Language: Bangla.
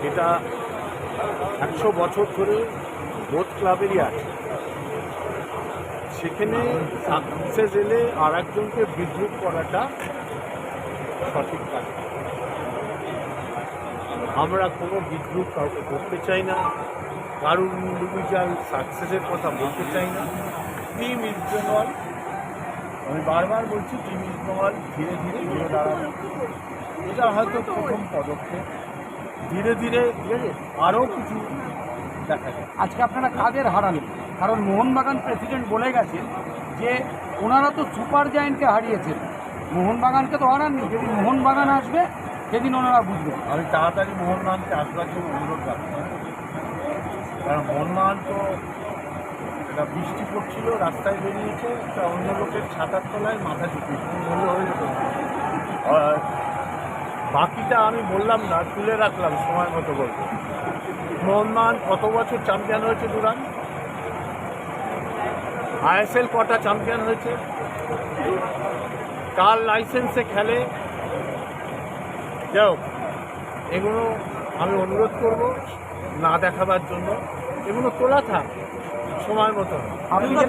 এটা 100 বছর ধরে বোথ ক্লাবেরই আছে। সেখানে সাকসেস এলে আর একজনকে বিদ্রুপ করাটা সঠিক কাজ। আমরা কোনো বিদ্রুপ কাউকে করতে চাই না, কারোর ইন্ডিভিজুয়াল সাকসেসের কথা বলতে চাই না। টিম ইস্টবেঙ্গল, আমি বারবার বলছি, টিম ইস্টবেঙ্গল ধীরে ধীরে ঘুরে দাঁড়াবে। এটা হয়তো প্রথম পদক্ষেপ, ধীরে ধীরে আরও কিছু দেখা যায়। আজকে আপনারা কাদের হারালেন? কারণ মোহনবাগান প্রেসিডেন্ট বলে গেছেন যে ওনারা তো সুপার জায়েন্টকে হারিয়েছেন, মোহনবাগানকে তো হারাননি। যেদিন মোহনবাগান আসবে সেদিন ওনারা বুঝবেন। আমি তাড়াতাড়ি মোহনবাগানকে আসবার জন্য অনুরোধ রাখতাম, কারণ মোহনবাগান তো এটা বৃষ্টি পড়ছিল, রাস্তায় বেরিয়েছে, তা অন্য লোকের ছাতার তলায় মাথা ঝুঁকিয়েছে, মনে হয়ে যেত। আর বাকিটা আমি বললাম না, তুলে রাখলাম, সময় মতো বলবো। মোহনবাগান কত বছর চ্যাম্পিয়ন হয়েছে দুরান? ISL কটা চ্যাম্পিয়ন হয়েছে? কার লাইসেন্সে খেলে? যাও, এগুলো আমি অনুরোধ করব না দেখাবার জন্য, এগুলো তোলা থাক সময় মতো। আপনি যেটা